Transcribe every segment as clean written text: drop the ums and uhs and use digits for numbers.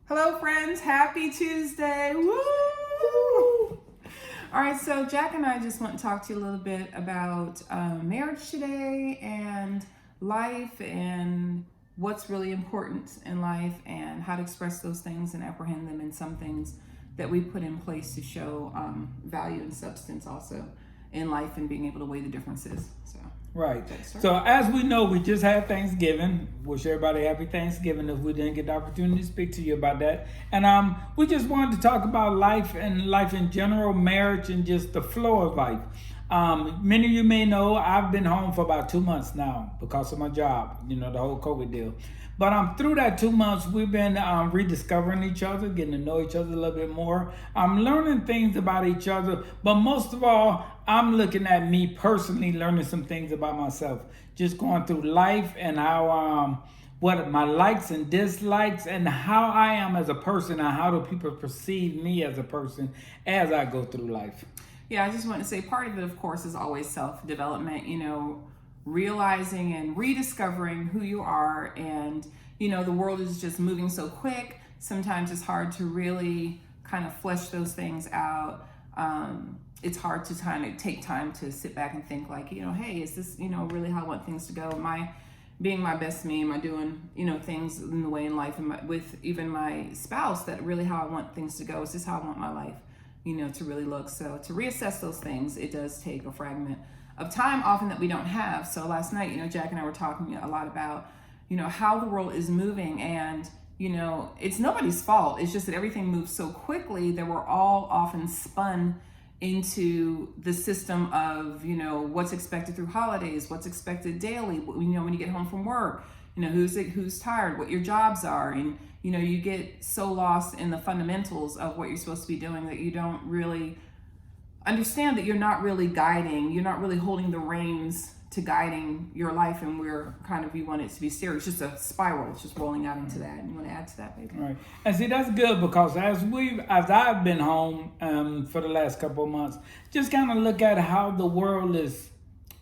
Hello, friends. Happy Tuesday. Woo! All right, so Jack and I just want to talk to you a little bit about marriage today and life and what's really important in life and how to express those things and apprehend them, and some things that we put in place to show value and substance also in life and being able to weigh the differences. So. Right. So as we know, we just had Thanksgiving. Wish everybody happy Thanksgiving if we didn't get the opportunity to speak to you about that. And we just wanted to talk about life and life in general, marriage, and just the flow of life. Many of you may know I've been home for about 2 months now because of my job, the whole COVID deal. But through that 2 months, we've been rediscovering each other, getting to know each other a little bit more. I'm learning things about each other, but most of all, I'm looking at me personally, learning some things about myself. Just going through life and how what my likes and dislikes and how I am as a person and how do people perceive me as a person as I go through life. Yeah, I just want to say part of it, of course, is always self-development, realizing and rediscovering who you are. And, the world is just moving so quick. Sometimes it's hard to really kind of flesh those things out. It's hard to kind of take time to sit back and think like, hey, is this, really how I want things to go? Am I being my best me? Am I doing, things in the way in life and with even my spouse that really how I want things to go? Is this how I want my life, to really look? So to reassess those things, it does take a fragment of time often that we don't have. So last night, Jack and I were talking a lot about, how the world is moving, and, it's nobody's fault. It's just that everything moves so quickly that we're all often spun into the system of, what's expected through holidays, what's expected daily, when you get home from work, who's tired, what your jobs are. And, you get so lost in the fundamentals of what you're supposed to be doing that you don't really understand that you're not really guiding, you're not really holding the reins to guiding your life, and you want it to be steered. It's just a spiral. It's just rolling out into that. And you want to add to that, baby? Right. And see, that's good because as I've been home for the last couple of months, just kind of look at how the world is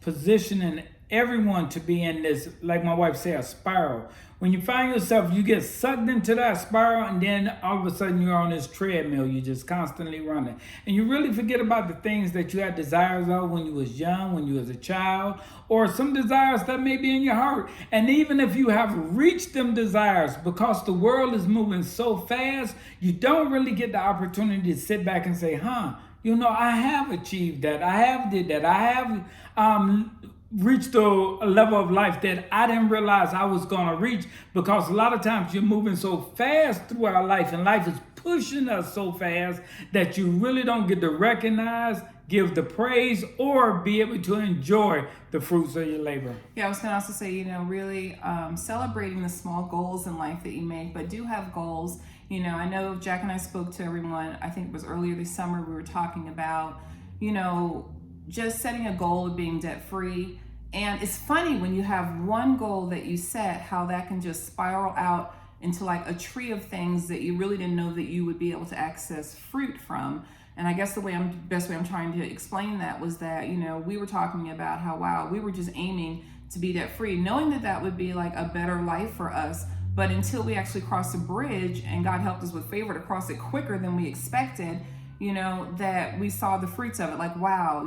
positioning everyone to be in this, like my wife said, a spiral. When you find yourself, you get sucked into that spiral, and then all of a sudden you're on this treadmill. You're just constantly running. And you really forget about the things that you had desires of when you was young, when you was a child, or some desires that may be in your heart. And even if you have reached them desires, because the world is moving so fast, you don't really get the opportunity to sit back and say, I have achieved that. I have did that. I have reached a level of life that I didn't realize I was going to reach, because a lot of times you're moving so fast through our life, and life is pushing us so fast that you really don't get to recognize, give the praise, or be able to enjoy the fruits of your labor. Yeah, I was going to also say, really celebrating the small goals in life that you make, but do have goals. I know Jack and I spoke to everyone, I think it was earlier this summer, we were talking about, just setting a goal of being debt free. And it's funny when you have one goal that you set, how that can just spiral out into like a tree of things that you really didn't know that you would be able to access fruit from. And I guess the best way I'm trying to explain that was that, we were talking about how, wow, we were just aiming to be debt free, knowing that that would be like a better life for us. But until we actually crossed the bridge and God helped us with favor to cross it quicker than we expected, that we saw the fruits of it. Like, wow,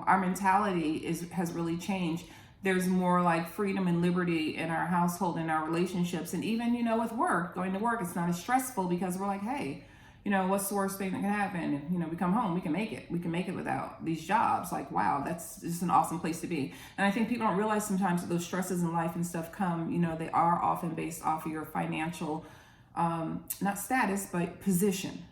our mentality has really changed. There's more like freedom and liberty in our household, in our relationships. And even, with work, going to work, it's not as stressful because we're like, hey, what's the worst thing that can happen? If, we come home, we can make it. We can make it without these jobs. Like, wow, that's just an awesome place to be. And I think people don't realize sometimes that those stresses in life and stuff come, they are often based off of your financial, not status, but position.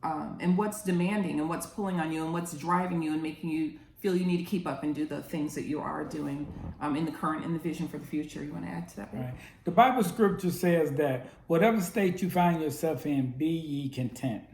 And what's demanding and what's pulling on you and what's driving you and making you feel you need to keep up and do the things that you are doing in the current and the vision for the future. You want to add to that? Right. The Bible scripture says that whatever state you find yourself in, be ye content.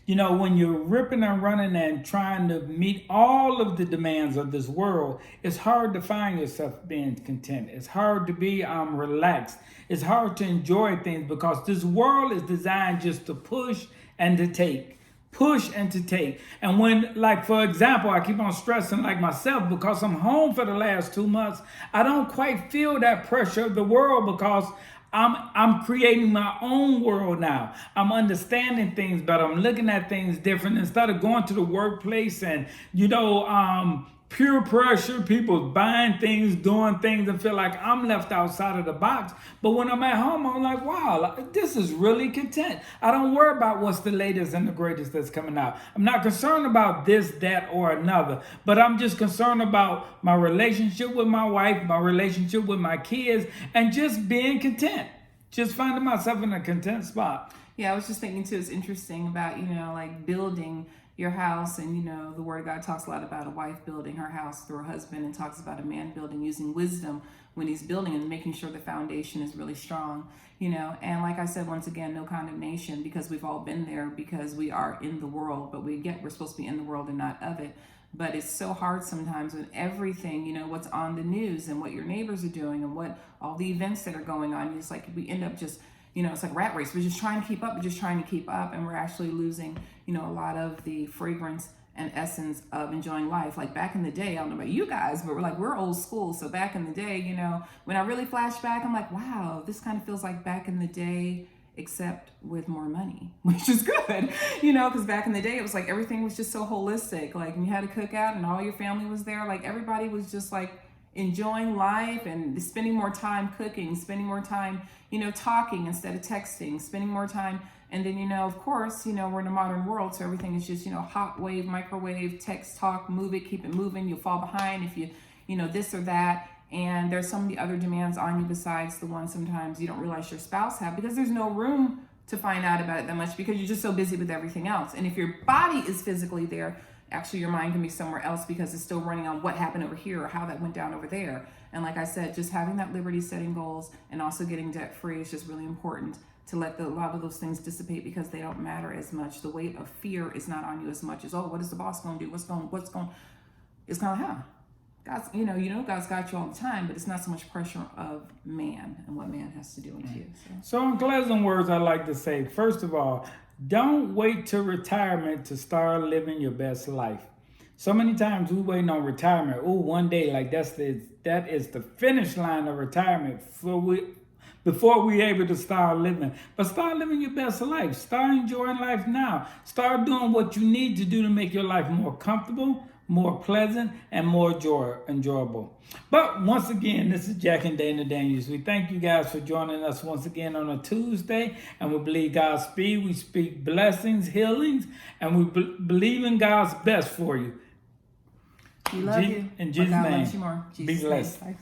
When you're ripping and running and trying to meet all of the demands of this world, it's hard to find yourself being content. It's hard to be relaxed. It's hard to enjoy things because this world is designed just to push and to take. Push and to take. And when, like, for example, I keep on stressing like myself, because I'm home for the last 2 months, I don't quite feel that pressure of the world because I'm creating my own world now. I'm understanding things better. I'm looking at things different instead of going to the workplace and pure pressure, people buying things, doing things, and feel like I'm left outside of the box. But when I'm at home, I'm like, wow, this is really content. I don't worry about what's the latest and the greatest that's coming out. I'm not concerned about this, that, or another, but I'm just concerned about my relationship with my wife, my relationship with my kids, and just being content. Just finding myself in a content spot. Yeah, I was just thinking too, it's interesting about, like building your house. And, the Word of God talks a lot about a wife building her house through her husband, and talks about a man building using wisdom when he's building and making sure the foundation is really strong, And like I said, once again, no condemnation, because we've all been there, because we are in the world, but we're supposed to be in the world and not of it. But it's so hard sometimes with everything, what's on the news and what your neighbors are doing and what all the events that are going on. It's like we end up just, it's like rat race. We're just trying to keep up. We're just trying to keep up. And we're actually losing, a lot of the fragrance and essence of enjoying life. Like back in the day, I don't know about you guys, but we're old school. So back in the day, when I really flash back, I'm like, wow, this kind of feels like back in the day, except with more money, which is good, because back in the day, it was like everything was just so holistic. Like you had a cookout and all your family was there. Like everybody was just like enjoying life and spending more time cooking, spending more time, talking instead of texting, spending more time. And then, of course, we're in a modern world, so everything is just, hot wave, microwave, text, talk, move it, keep it moving. You'll fall behind if you, this or that. And there's so many other demands on you besides the ones sometimes you don't realize your spouse have, because there's no room to find out about it that much because you're just so busy with everything else. And if your body is physically there, actually your mind can be somewhere else because it's still running on what happened over here or how that went down over there. And like I said, just having that liberty, setting goals, and also getting debt free is just really important to let a lot of those things dissipate, because they don't matter as much. The weight of fear is not on you as much as, oh, what is the boss going to do? It's kind of how. God's, God's got you all the time, but it's not so much pressure of man and what man has to do with you. So in closing words, I'd like to say, first of all, don't wait till retirement to start living your best life. So many times we waiting on retirement. Oh, one day, like that is the finish line of retirement before we able to start living. But start living your best life. Start enjoying life now. Start doing what you need to do to make your life more comfortable, more pleasant, and more enjoyable. But once again, this is Jack and Dana Daniels. We thank you guys for joining us once again on a Tuesday, and we believe God's speed. We speak blessings, healings, and we believe in God's best for you. We love you. In Jesus' God name, loves you more. be blessed. Bye.